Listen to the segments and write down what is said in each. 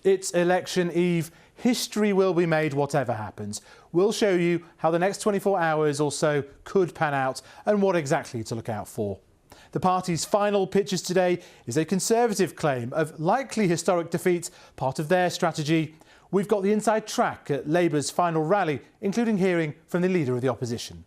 It's election eve. History will be made whatever happens. We'll show you how the next 24 hours or so could pan out and what exactly to look out for. The party's final pitches today is a Conservative claim of likely historic defeat, part of their strategy. We've got the inside track at Labour's final rally, including hearing from the leader of the opposition.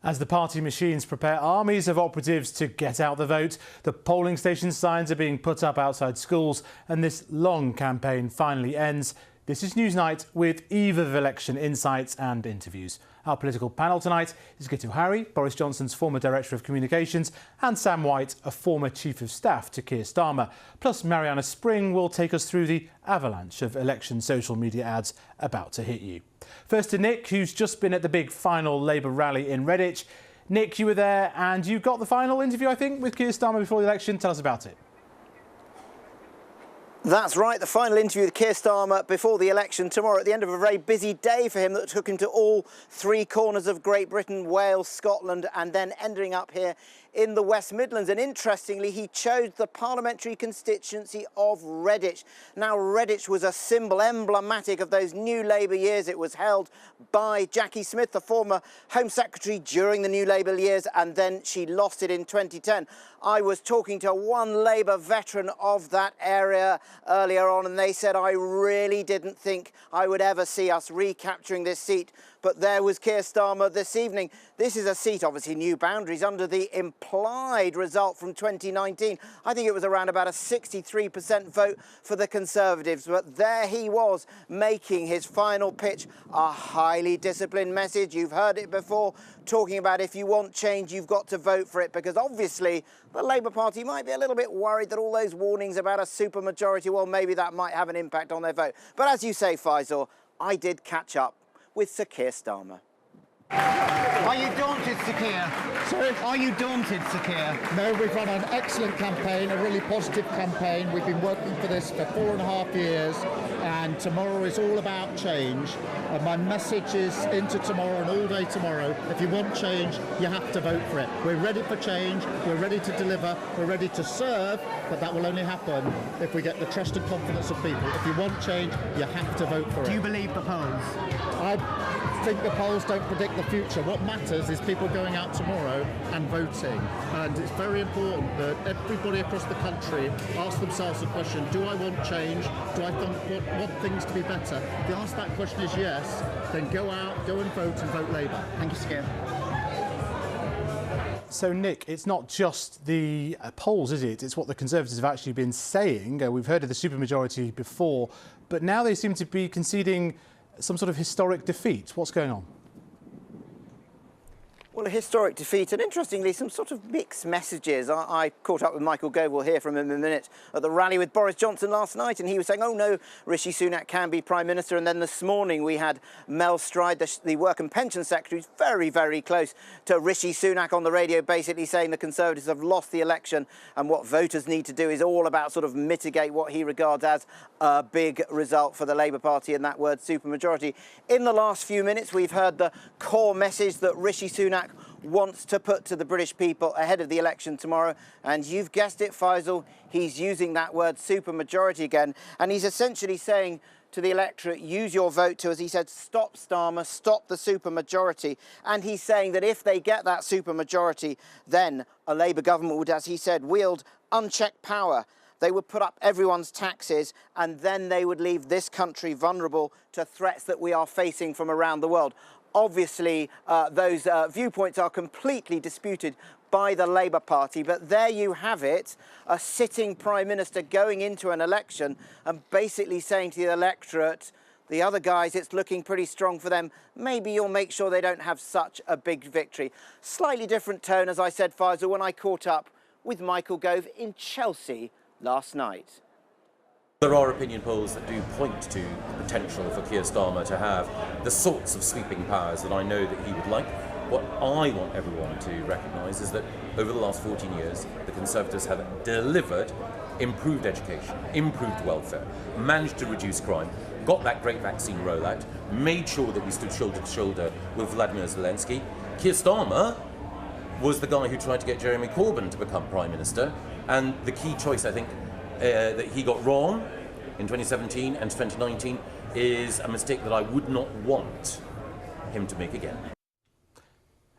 As the party machines prepare armies of operatives to get out the vote, the polling station signs are being put up outside schools and this long campaign finally ends. This is Newsnight with eve of election insights and interviews. Our political panel tonight is Gitu Harry, Boris Johnson's former Director of Communications, and Sam White, a former Chief of Staff to Keir Starmer. Plus Mariana Spring will take us through the avalanche of election social media ads about to hit you. First to Nick, who's just been at the big final Labour rally in Redditch. Nick, you were there and you got the final interview, I think, with Keir Starmer before the election. Tell us about it. That's right, the final interview with Keir Starmer before the election tomorrow at the end of a very busy day for him that took him to all three corners of Great Britain, Wales, Scotland, and then ending up here in the West Midlands. And interestingly, he chose the parliamentary constituency of Redditch. Now, Redditch was a symbol emblematic of those new Labour years. It was held by Jackie Smith, the former Home Secretary during the new Labour years, and then she lost it in 2010. I was talking to one Labour veteran of that area earlier on, and they said, I really didn't think I would ever see us recapturing this seat. But there was Keir Starmer this evening. This is a seat, obviously new boundaries, under the implied result from 2019. I think it was around about a 63% vote for the Conservatives. But there he was, making his final pitch, a highly disciplined message. You've heard it before, talking about if you want change, you've got to vote for it. Because obviously, the Labour Party might be a little bit worried that all those warnings about a supermajority, well, maybe that might have an impact on their vote. But as you say, Faisal, I did catch up with Sir Keir Starmer. Are you daunted, Sir Keir? Sorry? Are you daunted, Sir Keir? No, we've run an excellent campaign, a really positive campaign. We've been working for this for 4.5 years, and tomorrow is all about change. And my message is into tomorrow and all day tomorrow. If you want change, you have to vote for it. We're ready for change, we're ready to deliver, we're ready to serve, but that will only happen if we get the trust and confidence of people. If you want change, you have to vote for it. Do you believe the polls? I think the polls don't predict the future. What matters is people going out tomorrow and voting. And it's very important that everybody across the country ask themselves the question, do I want change? Do I want things to be better? If the answer to that question is yes, then go out, go and vote Labour. Thank you, Sir Keir. So, Nick, it's not just the polls, is it? It's what the Conservatives have actually been saying. We've heard of the supermajority before, but now they seem to be conceding some sort of historic defeat. What's going on? Well, a historic defeat, and interestingly, some sort of mixed messages. I caught up with Michael Gove, we'll hear from him in a minute, at the rally with Boris Johnson last night, and he was saying, oh no, Rishi Sunak can be Prime Minister. And then this morning we had Mel Stride, the Work and Pension Secretary, very, very close to Rishi Sunak on the radio, basically saying the Conservatives have lost the election and what voters need to do is all about sort of mitigate what he regards as a big result for the Labour Party, and that word supermajority. In the last few minutes, we've heard the core message that Rishi Sunak wants to put to the British people ahead of the election tomorrow. And you've guessed it, Faisal, he's using that word supermajority again. And he's essentially saying to the electorate, use your vote to, as he said, stop Starmer, stop the supermajority. And he's saying that if they get that supermajority, then a Labour government would, as he said, wield unchecked power. They would put up everyone's taxes, and then they would leave this country vulnerable to threats that we are facing from around the world. Obviously, those viewpoints are completely disputed by the Labour Party, but there you have it, a sitting Prime Minister going into an election and basically saying to the electorate, the other guys, it's looking pretty strong for them. Maybe you'll make sure they don't have such a big victory. Slightly different tone, as I said, Faisal, when I caught up with Michael Gove in Chelsea last night. There are opinion polls that do point to the potential for Keir Starmer to have the sorts of sweeping powers that I know that he would like. What I want everyone to recognise is that over the last 14 years, the Conservatives have delivered improved education, improved welfare, managed to reduce crime, got that great vaccine rollout, made sure that we stood shoulder to shoulder with Vladimir Zelensky. Keir Starmer was the guy who tried to get Jeremy Corbyn to become Prime Minister, and the key choice, I think, that he got wrong in 2017 and 2019 is a mistake that I would not want him to make again.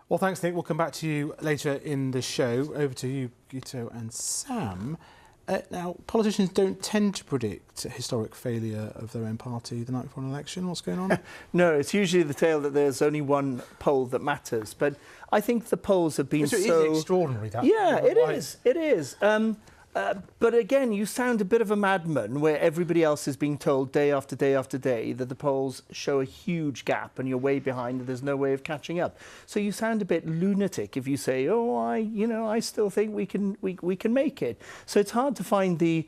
Well, thanks, Nick. We'll come back to you later in the show. Over to you, Guto and Sam. Now, politicians don't tend to predict historic failure of their own party the night before an election. What's going on? No, it's usually the tale that there's only one poll that matters. But I think the polls have been It is extraordinary, that. Yeah, it is. It is. But again, you sound a bit of a madman where everybody else is being told day after day after day that the polls show a huge gap and you're way behind and there's no way of catching up. So you sound a bit lunatic if you say, "Oh, I still think we can make it." So it's hard to find the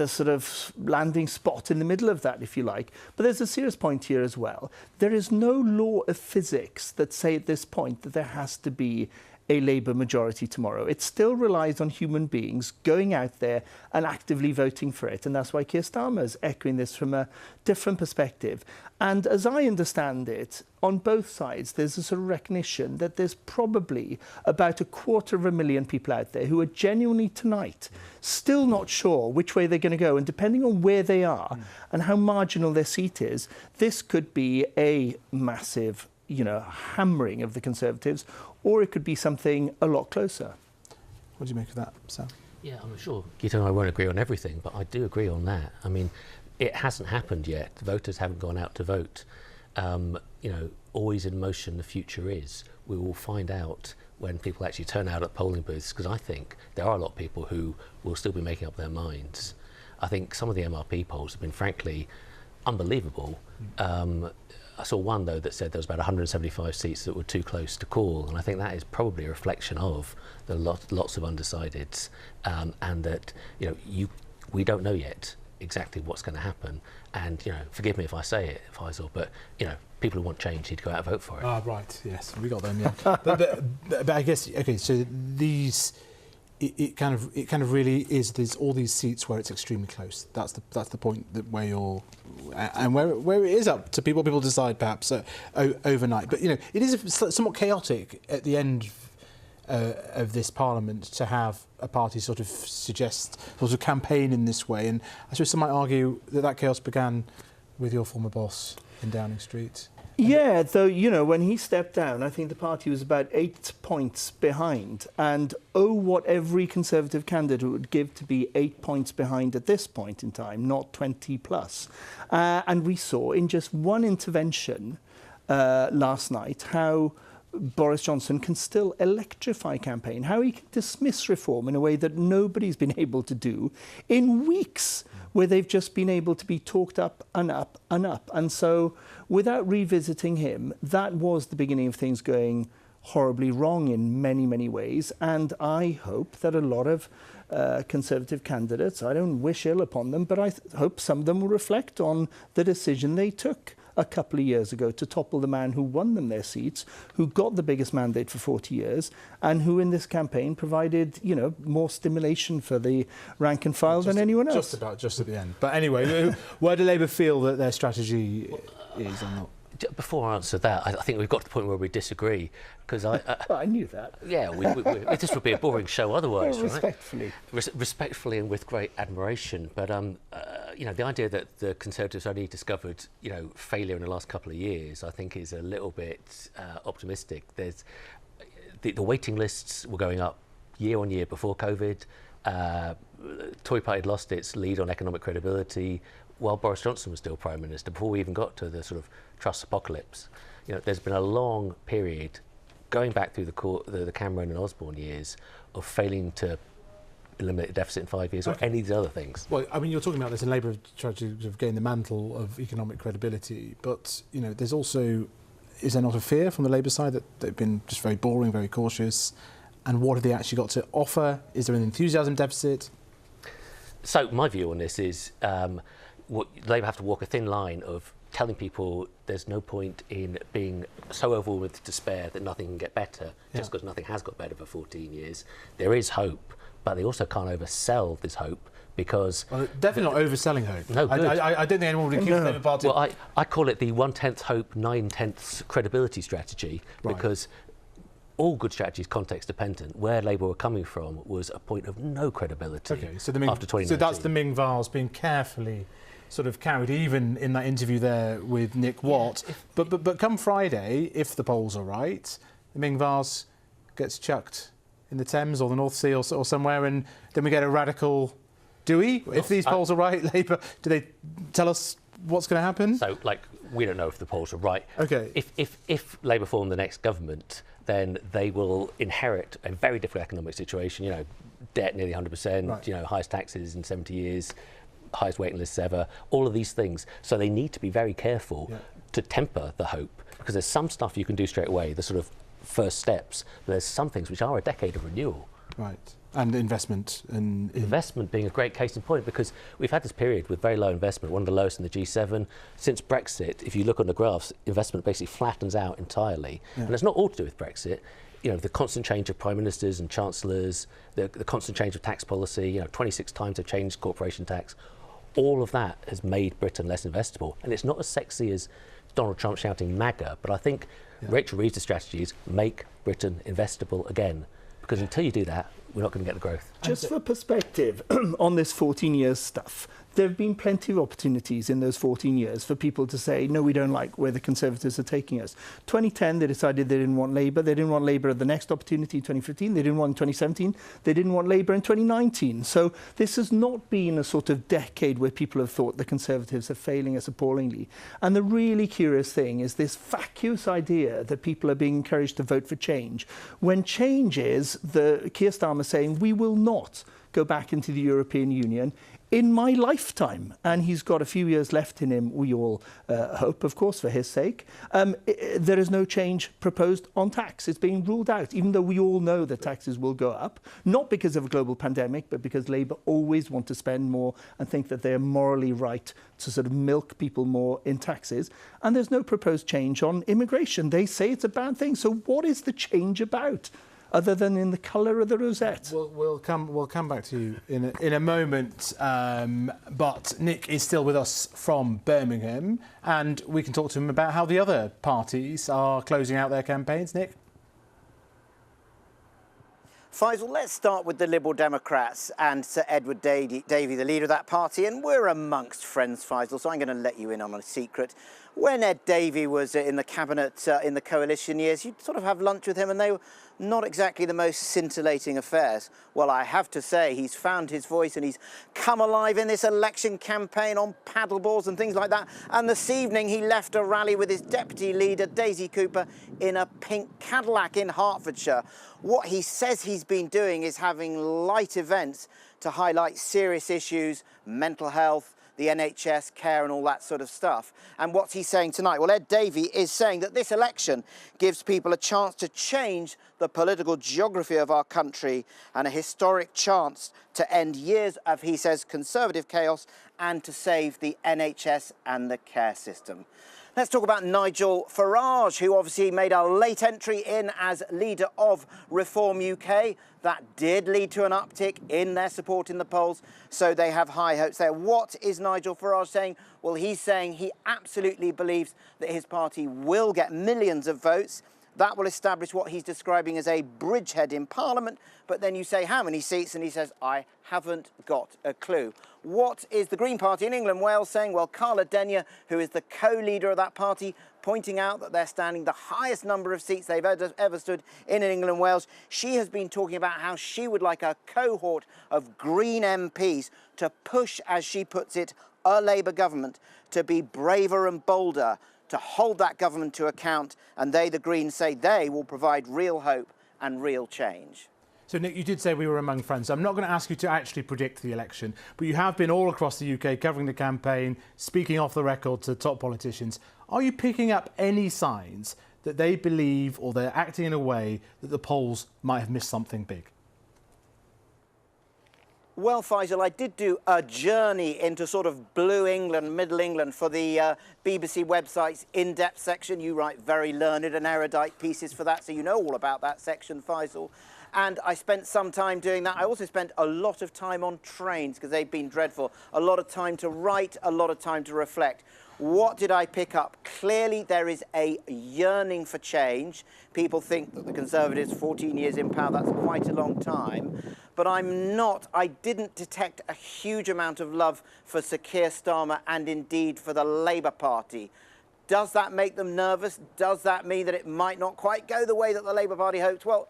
sort of landing spot in the middle of that, if you like. But there's a serious point here as well. There is no law of physics that say at this point that there has to be a Labour majority tomorrow. It still relies on human beings going out there and actively voting for it. And that's why Keir Starmer is echoing this from a different perspective. And as I understand it, on both sides, there's a sort of recognition that there's probably about 250,000 people out there who are genuinely tonight still not sure which way they're going to go. And depending on where they are and how marginal their seat is, this could be a massive, hammering of the Conservatives, or it could be something a lot closer. What do you make of that, Sam? Yeah, I'm sure Guto and I won't agree on everything, but I do agree on that. I mean, it hasn't happened yet. The voters haven't gone out to vote. Always in motion, the future is. We will find out when people actually turn out at polling booths, because I think there are a lot of people who will still be making up their minds. I think some of the MRP polls have been, frankly, unbelievable. I saw one, though, that said there was about 175 seats that were too close to call, and I think that is probably a reflection of the lots of undecideds, and that we don't know yet exactly what's going to happen. And forgive me if I say it, Faisal, but people who want change need to go out and vote for it. Ah, right. Yes, we got them. Yeah, but I guess okay. So these. It kind of really is. There's all these seats where it's extremely close. That's the point that where you're, and where it is up to people. People decide perhaps overnight. But it is somewhat chaotic at the end of this Parliament to have a party sort of campaign in this way. And I suppose some might argue that chaos began with your former boss in Downing Street. Yeah, though, when he stepped down, I think the party was about 8 points behind. And what every Conservative candidate would give to be 8 points behind at this point in time, not 20 plus. And we saw in just one intervention last night how Boris Johnson can still electrify a campaign, how he can dismiss reform in a way that nobody's been able to do in weeks, where they've just been able to be talked up and up and up. And so without revisiting him, that was the beginning of things going horribly wrong in many, many ways. And I hope that a lot of Conservative candidates, I don't wish ill upon them, but I hope some of them will reflect on the decision they took a couple of years ago to topple the man who won them their seats, who got the biggest mandate for 40 years, and who in this campaign provided, more stimulation for the rank and file than anyone else. Just at the end. But anyway, where do Labour feel that their strategy is or not? Before I answer that, I think we've got to the point where we disagree, because well, I knew that. Yeah, this would be a boring show otherwise, well, respectfully. Right? Respectfully and with great admiration, but the idea that the Conservatives only discovered failure in the last couple of years, I think, is a little bit optimistic. There's the waiting lists were going up year on year before COVID. Tory Party had lost its lead on economic credibility while Boris Johnson was still Prime Minister, before we even got to the sort of Truss apocalypse. There's been a long period going back through the Cameron and Osborne years of failing to eliminate the deficit in 5 years or any of these other things. Well, I mean, you're talking about this, and Labour have tried to sort of gain the mantle of economic credibility, but there's also, is there not a fear from the Labour side that they've been just very boring, very cautious, and what have they actually got to offer? Is there an enthusiasm deficit? So my view on this is Labour have to walk a thin line of telling people there's no point in being so overwhelmed with despair that nothing can get better, just because nothing has got better for 14 years. There is hope, but they also can't oversell this hope, because... Well, definitely not overselling hope. No, good. I don't think anyone would accuse the Labour Party... Well, I call it the 1/10 hope, 9/10 credibility strategy, because all good strategy is context dependent. Where Labour were coming from was a point of no credibility after 2019. So that's the Ming Vase being carefully sort of carried, even in that interview there with Nick Watt. But come Friday, if the polls are right, the Ming Vase gets chucked in the Thames or the North Sea or somewhere, and then we get a radical... Do we? If these polls are right, Labour, do they tell us what's going to happen? So, we don't know if the polls are right. OK. If Labour form the next government, then they will inherit a very difficult economic situation. You know, debt nearly 100%, right. You know, highest taxes in 70 years, highest waiting lists ever, all of these things. So they need to be very careful to temper the hope, because there's some stuff you can do straight away, the sort of first steps, but there's some things which are a decade of renewal. Right. And investment. Investment being a great case in point, because we've had this period with very low investment, one of the lowest in the G7. Since Brexit, if you look on the graphs, investment basically flattens out entirely. And it's not all to do with Brexit. You know, the constant change of prime ministers and chancellors, the constant change of tax policy, you know, 26 times they've changed corporation tax. All of that has made Britain less investable. And it's not as sexy as Donald Trump shouting MAGA, but I think Rachel Reev's strategy is make Britain investable again. Because until you do that, we're not going to get the growth. Just for perspective on this 14 years stuff, there have been plenty of opportunities in those 14 years for people to say, no, we don't like where the Conservatives are taking us. 2010, they decided they didn't want Labour. They didn't want Labour at the next opportunity in 2015. They didn't want in 2017. They didn't want Labour in 2019. So this has not been a sort of decade where people have thought the Conservatives are failing us appallingly. And the really curious thing is this vacuous idea that people are being encouraged to vote for change, when change is the Keir Starmer saying, we will not go back into the European Union in my lifetime. And he's got a few years left in him, we all hope, of course, for his sake. There is no change proposed on tax. It's being ruled out, even though we all know that taxes will go up, not because of a global pandemic, but because Labour always want to spend more and think that they're morally right to sort of milk people more in taxes. And there's no proposed change on immigration. They say it's a bad thing. So what is the change about, other than in the colour of the rosette? We'll come back to you in a moment, but Nick is still with us from Birmingham, and we can talk to him about how the other parties are closing out their campaigns. Nick? Faisal, let's start with the Liberal Democrats and Sir Edward Davey, the leader of that party, and we're amongst friends, Faisal, so I'm going to let you in on a secret. When Ed Davey was in the cabinet in the coalition years, you'd sort of have lunch with him, and they were not exactly the most scintillating affairs. Well, I have to say, he's found his voice and he's come alive in this election campaign on paddleboards and things like that. And this evening, he left a rally with his deputy leader, Daisy Cooper, in a pink Cadillac in Hertfordshire. What he says he's been doing is having light events to highlight serious issues, mental health, the NHS, care and all that sort of stuff. And what's he saying tonight? Well, Ed Davey is saying that this election gives people a chance to change the political geography of our country and a historic chance to end years of, he says, Conservative chaos and to save the NHS and the care system. Let's talk about Nigel Farage, who obviously made a late entry in as leader of Reform UK. That did lead to an uptick in their support in the polls, so they have high hopes there. What is Nigel Farage saying? Well, he's saying he absolutely believes that his party will get millions of votes. That will establish what he's describing as a bridgehead in Parliament. But then you say, how many seats? And he says, I haven't got a clue. What is the Green Party in England, Wales saying? Well, Carla Denyer, who is the co-leader of that party, pointing out that they're standing the highest number of seats they've ever stood in England and Wales. She has been talking about how she would like a cohort of Green MPs to push, as she puts it, a Labour government to be braver and bolder, to hold that government to account, and they, the Greens, say they will provide real hope and real change. So, Nick, you did say we were among friends. I'm not going to ask you to actually predict the election, but you have been all across the UK covering the campaign, speaking off the record to top politicians. Are you picking up any signs that they believe or they're acting in a way that the polls might have missed something big? Well, Faisal, I did do a journey into sort of Blue England, Middle England for the BBC website's in-depth section. You write very learned and erudite pieces for that, so you know all about that section, Faisal. And I spent some time doing that. I also spent a lot of time on trains because they've been dreadful. A lot of time to write, a lot of time to reflect. What did I pick up? Clearly, there is a yearning for change. People think that the Conservatives, 14 years in power, that's quite a long time. But I didn't detect a huge amount of love for Sir Keir Starmer and indeed for the Labour Party. Does that make them nervous? Does that mean that it might not quite go the way that the Labour Party hoped? Well,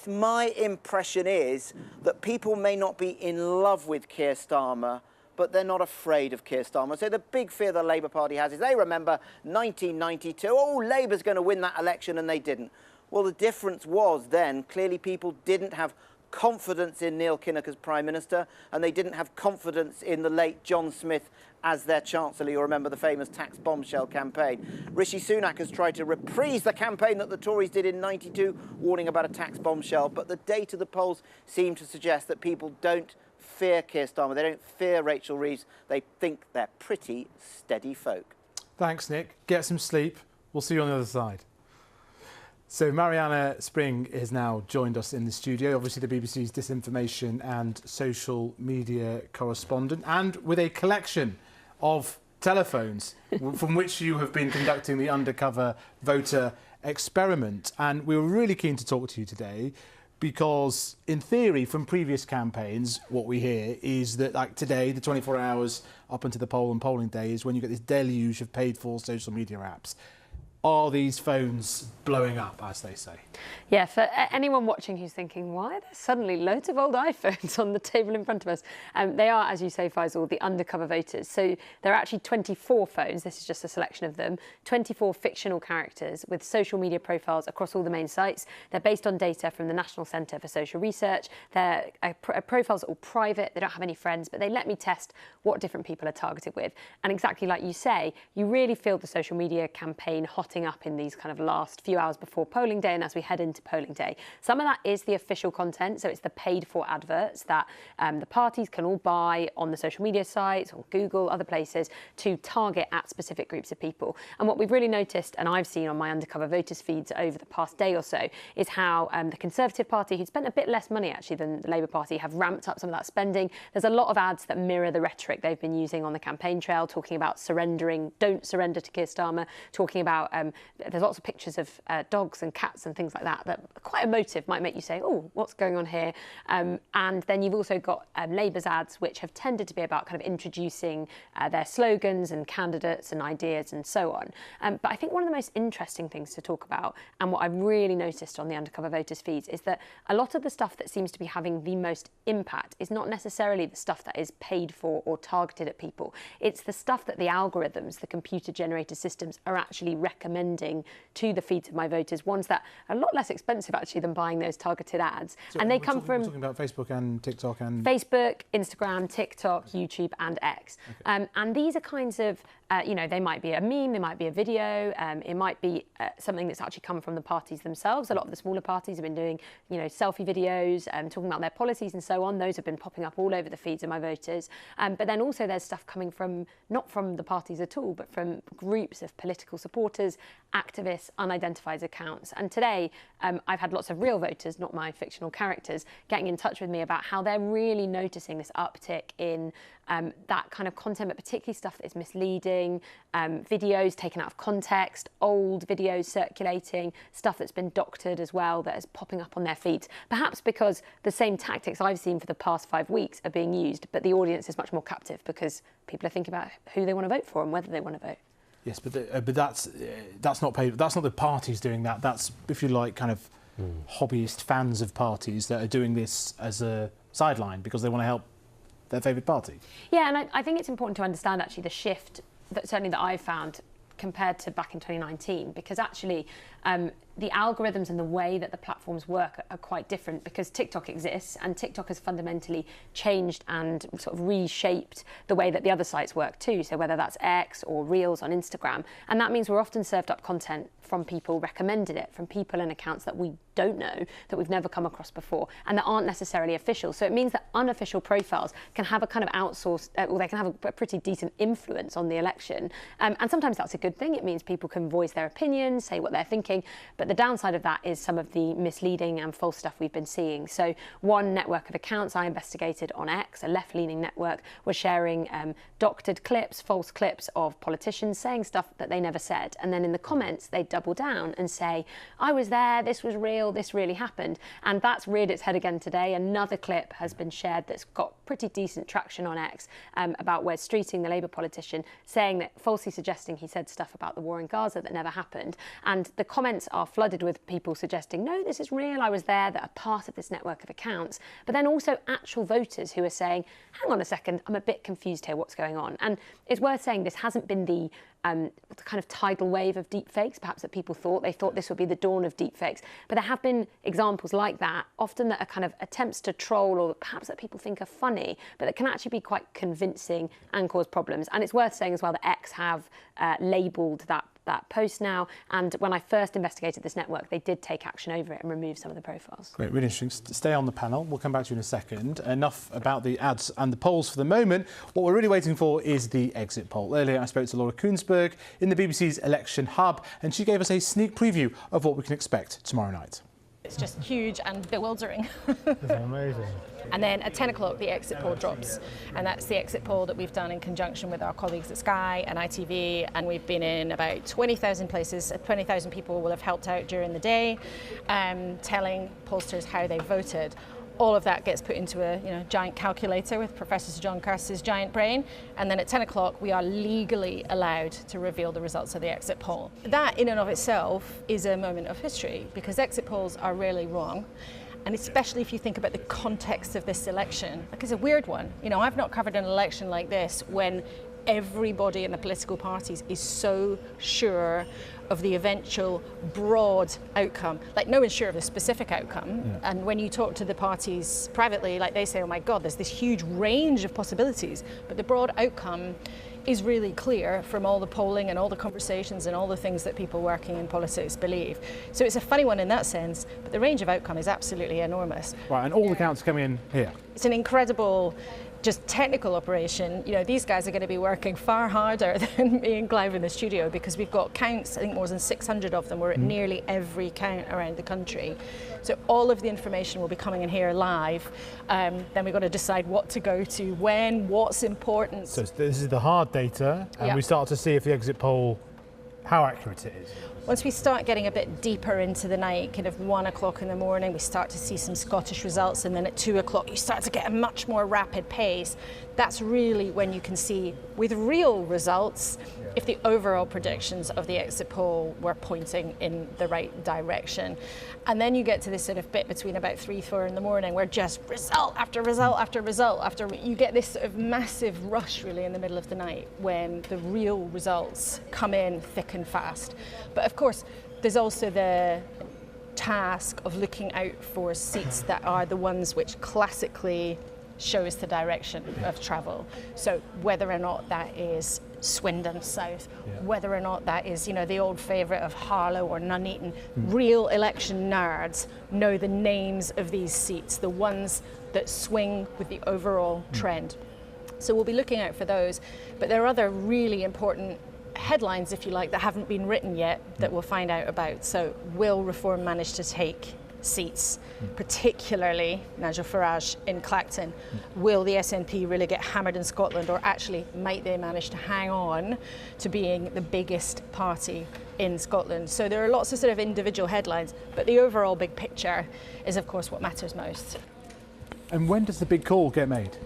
my impression is that people may not be in love with Keir Starmer, but they're not afraid of Keir Starmer. So the big fear the Labour Party has is they remember 1992, oh, Labour's going to win that election, and they didn't. Well, the difference was then, clearly people didn't have confidence in Neil Kinnock as Prime Minister, and they didn't have confidence in the late John Smith as their Chancellor. You'll remember the famous tax bombshell campaign. Rishi Sunak has tried to reprise the campaign that the Tories did in '92, warning about a tax bombshell, but the data, the polls seem to suggest that people don't fear Keir Starmer, they don't fear Rachel Reeves, they think they're pretty steady folk. Thanks, Nick. Get some sleep. We'll see you on the other side. So Mariana Spring has now joined us in the studio, obviously the BBC's disinformation and social media correspondent, and with a collection of telephones from which you have been conducting the undercover voter experiment. And we were really keen to talk to you today because, in theory, from previous campaigns, what we hear is that, like today, the 24 hours up until the poll and polling day is when you get this deluge of paid-for social media apps. Are these phones blowing up, as they say? Yeah, for anyone watching who's thinking, why are there suddenly loads of old iPhones on the table in front of us? They are, as you say, Faisal, the undercover voters. So there are actually 24 phones, this is just a selection of them, 24 fictional characters with social media profiles across all the main sites. They're based on data from the National Centre for Social Research. Their profiles are all private, they don't have any friends, but they let me test what different people are targeted with. And exactly like you say, you really feel the social media campaign hotting up in these kind of last few hours before polling day and as we head into polling day. Some of that is the official content, so it's the paid for adverts that the parties can all buy on the social media sites, on Google, other places, to target at specific groups of people. And what we've really noticed, and I've seen on my undercover voters feeds over the past day or so, is how the Conservative Party, who'd spent a bit less money actually than the Labour Party, have ramped up some of that spending. There's a lot of ads that mirror the rhetoric they've been using on the campaign trail, talking about surrendering, don't surrender to Keir Starmer, talking about there's lots of pictures of dogs and cats and things like that that are quite emotive, might make you say, oh, what's going on here? And then you've also got Labour's ads, which have tended to be about kind of introducing their slogans and candidates and ideas and so on. But I think one of the most interesting things to talk about, and what I've really noticed on the undercover voters feeds, is that a lot of the stuff that seems to be having the most impact is not necessarily the stuff that is paid for or targeted at people. It's the stuff that the algorithms, the computer-generated systems, are actually recommending to the feeds of my voters, ones that are a lot less expensive actually than buying those targeted ads. So and they come from... We're talking about Facebook and TikTok and... Facebook, Instagram, TikTok, YouTube and X. Okay. And these are kinds of, they might be a meme, they might be a video, it might be something that's actually come from the parties themselves. A lot of the smaller parties have been doing, selfie videos, talking about their policies and so on. Those have been popping up all over the feeds of my voters. But then also there's stuff coming from, not from the parties at all, but from groups of political supporters, activists, unidentified accounts. And today, I've had lots of real voters, not my fictional characters, getting in touch with me about how they're really noticing this uptick in that kind of content, but particularly stuff that is misleading, videos taken out of context, old videos circulating, stuff that's been doctored as well that is popping up on their feeds. Perhaps because the same tactics I've seen for the past 5 weeks are being used, but the audience is much more captive because people are thinking about who they want to vote for and whether they want to vote. Yes, but that's not paid. That's not the parties doing that. That's, if you like, kind of hobbyist fans of parties that are doing this as a sideline because they want to help their favourite party. Yeah, and I think it's important to understand actually the shift that certainly that I've found compared to back in 2019, because actually the algorithms and the way that the platforms work are quite different, because TikTok exists and TikTok has fundamentally changed and sort of reshaped the way that the other sites work too. So whether that's X or Reels on Instagram, and that means we're often served up content from people recommended it, from people and accounts that we don't know, that we've never come across before, and that aren't necessarily official. So it means that unofficial profiles can have a kind of outsourced, or they can have a pretty decent influence on the election. And sometimes that's a good thing. It means people can voice their opinions, say what they're thinking. But the downside of that is some of the misleading and false stuff we've been seeing. So one network of accounts I investigated on X, a left-leaning network, was sharing doctored clips, false clips of politicians saying stuff that they never said. And then in the comments, they double down and say, I was there, this was real, this really happened. And that's reared its head again today. Another clip has been shared that's got pretty decent traction on X about Wes Streeting, the Labour politician, saying that, falsely suggesting he said stuff about the war in Gaza that never happened. And the comments are flooded with people suggesting, no, this is real, I was there, that are part of this network of accounts. But then also actual voters who are saying, hang on a second, I'm a bit confused here, what's going on? And it's worth saying this hasn't been the kind of tidal wave of deepfakes, perhaps, that people thought. They thought this would be the dawn of deepfakes. But there have been examples like that, often that are kind of attempts to troll, or perhaps that people think are funny, but that can actually be quite convincing and cause problems. And it's worth saying as well that X have labelled that post now, and when I first investigated this network, they did take action over it and remove some of the profiles. Great, really interesting. Stay on the panel. We'll come back to you in a second. Enough about the ads and the polls for the moment. What we're really waiting for is the exit poll. Earlier, I spoke to Laura Koonsberg in the BBC's Election Hub, and she gave us a sneak preview of what we can expect tomorrow night. It's just huge and bewildering. It's amazing. And then at 10 o'clock, the exit poll drops. And that's the exit poll that we've done in conjunction with our colleagues at Sky and ITV. And we've been in about 20,000 places. 20,000 people will have helped out during the day, telling pollsters how they voted. All of that gets put into a giant calculator with Professor Sir John Curtis's giant brain, and then at 10 o'clock we are legally allowed to reveal the results of the exit poll. That in and of itself is a moment of history, because exit polls are rarely wrong, and especially if you think about the context of this election. Like, it's a weird one. I've not covered an election like this when everybody in the political parties is so sure of the eventual broad outcome. Like, no one's sure of the specific outcome. Yeah. And when you talk to the parties privately, like, they say, oh my God, there's this huge range of possibilities. But the broad outcome is really clear from all the polling and all the conversations and all the things that people working in politics believe. So it's a funny one in that sense, but the range of outcome is absolutely enormous. Right, and all the counts coming in here. It's an incredible just technical operation. These guys are going to be working far harder than me and Clive in the studio, because we've got counts, I think more than 600 of them. We're at nearly every count around the country. So all of the information will be coming in here live. Then we've got to decide what to go to, when, what's important. So this is the hard data, and we start to see if the exit poll, how accurate it is. Once we start getting a bit deeper into the night, kind of 1 o'clock in the morning, we start to see some Scottish results, and then at 2 o'clock you start to get a much more rapid pace. That's really when you can see, with real results, if the overall predictions of the exit poll were pointing in the right direction. And then you get to this sort of bit between about 3, 4 in the morning, where just result after result after result after, you get this sort of massive rush really in the middle of the night when the real results come in thick and fast. But of course, there's also the task of looking out for seats that are the ones which classically shows the direction of travel. So whether or not that is Swindon South, whether or not that is, the old favourite of Harlow or Nuneaton, real election nerds know the names of these seats, the ones that swing with the overall trend. So we'll be looking out for those. But there are other really important headlines, if you like, that haven't been written yet that we'll find out about. So will Reform manage to take seats, particularly Nigel Farage in Clacton? Will the SNP really get hammered in Scotland, or actually might they manage to hang on to being the biggest party in Scotland? So there are lots of sort of individual headlines, but the overall big picture is of course what matters most. And when does the big call get made?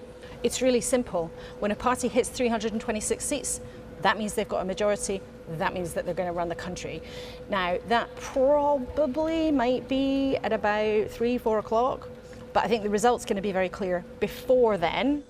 It's really simple. When a party hits 326 seats, that means they've got a majority. That means that they're going to run the country. Now, that probably might be at about 3, 4 o'clock, but I think the result's going to be very clear before then.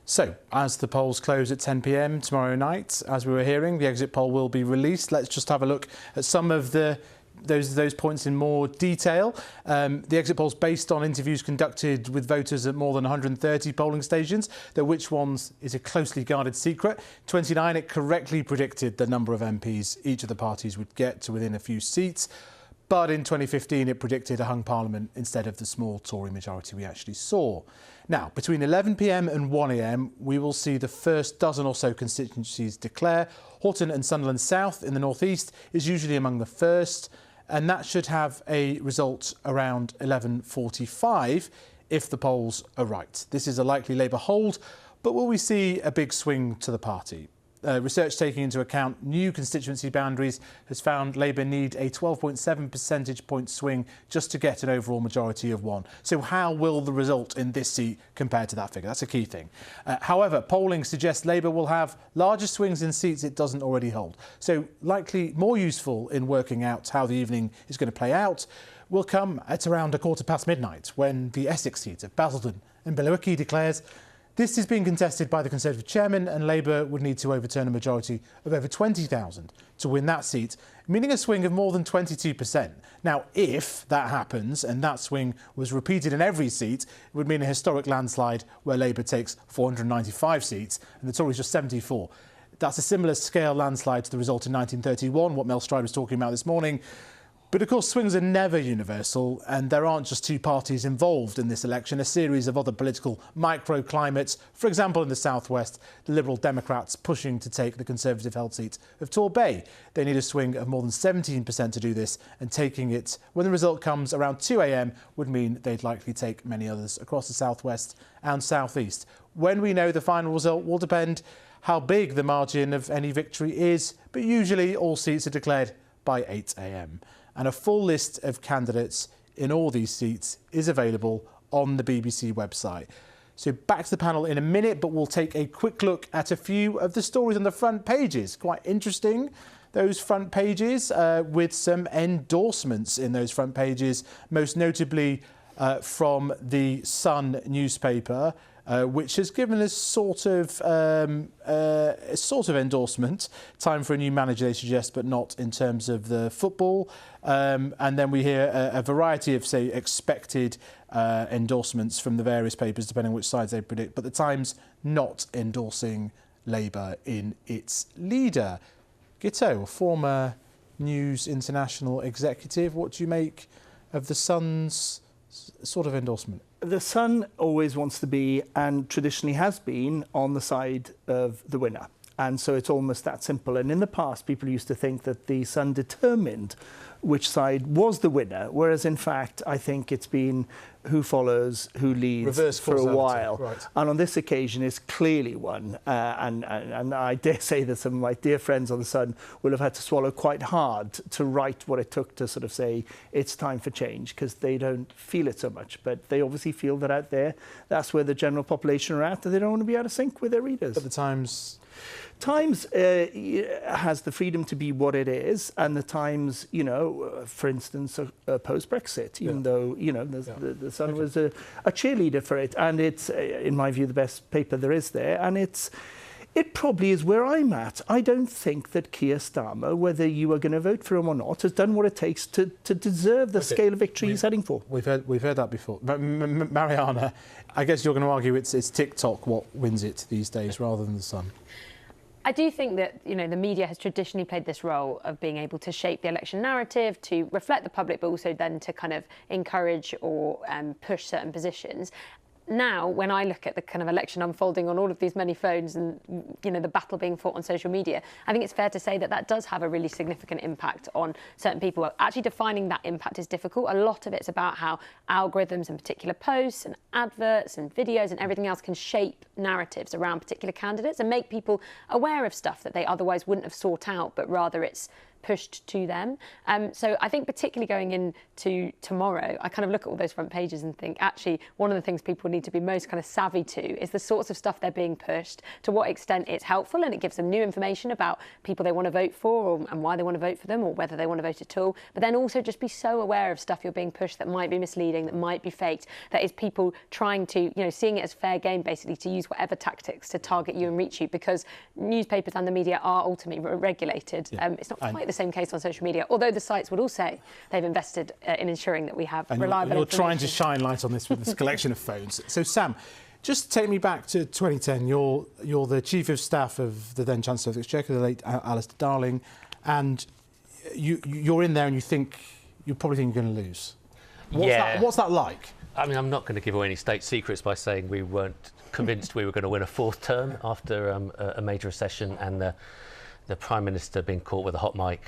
So, as the polls close at 10 p.m. tomorrow night, as we were hearing, the exit poll will be released. Let's just have a look at some of those points in more detail. The exit poll's based on interviews conducted with voters at more than 130 polling stations, though which ones is a closely guarded secret. 29, it correctly predicted the number of MPs each of the parties would get to within a few seats. But in 2015, it predicted a hung parliament instead of the small Tory majority we actually saw. Now, between 11 p.m. and 1 a.m, we will see the first dozen or so constituencies declare. Horton and Sunderland South in the northeast is usually among the first, and that should have a result around 11:45 if the polls are right. This is a likely Labour hold, but will we see a big swing to the party? Research taking into account new constituency boundaries has found Labour need a 12.7 percentage point swing just to get an overall majority of 1. So how will the result in this seat compare to that figure? That's a key thing. However, polling suggests Labour will have larger swings in seats it doesn't already hold. So likely more useful in working out how the evening is going to play out will come at around midnight when the Essex seat of Basildon and Billericay declares. This is being contested by the Conservative chairman, and Labour would need to overturn a majority of over 20,000 to win that seat, meaning a swing of more than 22%. Now, if that happens and that swing was repeated in every seat, it would mean a historic landslide where Labour takes 495 seats and the Tories just 74. That's a similar scale landslide to the result in 1931, what Mel Stride was talking about this morning. But of course, swings are never universal, and there aren't just two parties involved in this election. A series of other political microclimates, for example, in the southwest, the Liberal Democrats pushing to take the Conservative-held seat of Torbay. They need a swing of more than 17% to do this, and taking it when the result comes around 2 a.m. would mean they'd likely take many others across the southwest and southeast. When we know the final result will depend how big the margin of any victory is, but usually all seats are declared by 8 a.m. And a full list of candidates in all these seats is available on the BBC website. So back to the panel in a minute, but we'll take a quick look at a few of the stories on the front pages. Quite interesting, those front pages, with some endorsements in those front pages, most notably from the Sun newspaper, which has given us sort of endorsement. Time for a new manager, they suggest, but not in terms of the football. And then we hear a variety of, say, expected endorsements from the various papers, depending on which sides they predict. But the Times not endorsing Labour in its leader. Gitto, a former News International executive, what do you make of the Sun's sort of endorsement? The Sun always wants to be, and traditionally has been, on the side of the winner. And so it's almost that simple. And in the past, people used to think that the Sun determined which side was the winner, whereas in fact, I think it's been who follows, who leads for a while. Right. And on this occasion, it's clearly won. And I dare say that some of my dear friends on the Sun will have had to swallow quite hard to write what it took to sort of say it's time for change, because they don't feel it so much. But they obviously feel that out there, that's where the general population are at, and they don't want to be out of sync with their readers. But the Times has the freedom to be what it is, and the Times, for instance, opposed Brexit, even though, the Sun was a cheerleader for it. And it's, in my view, the best paper there is there. And it probably is where I'm at. I don't think that Keir Starmer, whether you are going to vote for him or not, has done what it takes to deserve the scale of victory he's heading for. We've heard that before. Mariana, I guess you're going to argue it's TikTok what wins it these days rather than the Sun. I do think that, the media has traditionally played this role of being able to shape the election narrative, to reflect the public, but also then to kind of encourage or push certain positions. Now, when I look at the kind of election unfolding on all of these many phones and, the battle being fought on social media, I think it's fair to say that that does have a really significant impact on certain people. Actually defining that impact is difficult. A lot of it's about how algorithms and particular posts and adverts and videos and everything else can shape narratives around particular candidates and make people aware of stuff that they otherwise wouldn't have sought out, but rather it's pushed to them. So I think particularly going into tomorrow, I kind of look at all those front pages and think, actually, one of the things people need to be most kind of savvy to is the sorts of stuff they're being pushed, to what extent it's helpful and it gives them new information about people they want to vote for and why they want to vote for them or whether they want to vote at all. But then also just be so aware of stuff you're being pushed that might be misleading, that might be faked, that is people trying to, seeing it as fair game, basically, to use whatever tactics to target you and reach you, because newspapers and the media are ultimately regulated. Yeah. It's not quite the same case on social media, although the sites would all say they've invested in ensuring that we have reliable you're information. Trying to shine light on this with this collection of phones. So, Sam, just take me back to 2010. You're the Chief of Staff of the then Chancellor of the Exchequer, the late Alistair Darling, and you're in there and you probably think you're going to lose. What's that like? I mean, I'm not going to give away any state secrets by saying we weren't convinced we were going to win a fourth term after a major recession, and the Prime Minister being caught with a hot mic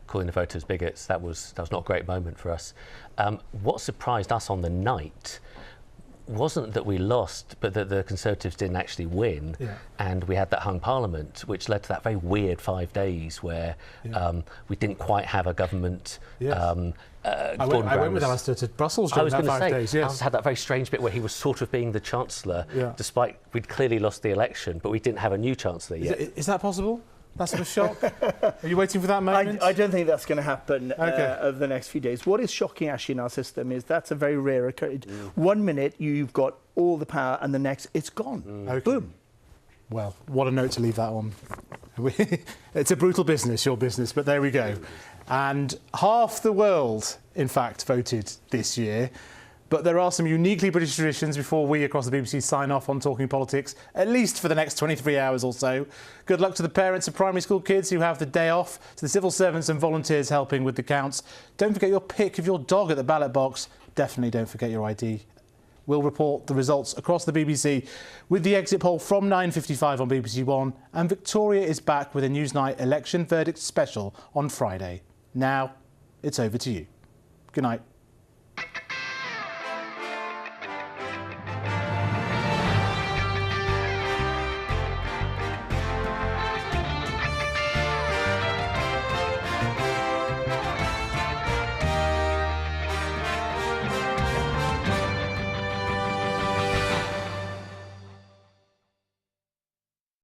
calling the voters bigots. That was not a great moment for us. What surprised us on the night wasn't that we lost, but that the Conservatives didn't actually win, and we had that hung Parliament, which led to that very weird 5 days where we didn't quite have a government. I went with Alistair to Brussels during that 5 days. Yes. Alistair had that very strange bit where he was sort of being the Chancellor, despite we'd clearly lost the election, but we didn't have a new Chancellor yet. Is that possible? That sort of shock? Are you waiting for that moment? I don't think that's going to happen over the next few days. What is shocking, actually, in our system is that's a very rare occurrence. 1 minute, you've got all the power, and the next, it's gone. Boom. Well, what a note to leave that on. It's a brutal business, your business, but there we go. And half the world, in fact, voted this year. But there are some uniquely British traditions before we across the BBC sign off on Talking Politics, at least for the next 23 hours or so. Good luck to the parents of primary school kids who have the day off, to the civil servants and volunteers helping with the counts. Don't forget your pick of your dog at the ballot box. Definitely don't forget your ID. We'll report the results across the BBC with the exit poll from 9:55 on BBC One. And Victoria is back with a Newsnight election verdict special on Friday. Now, it's over to you. Good night.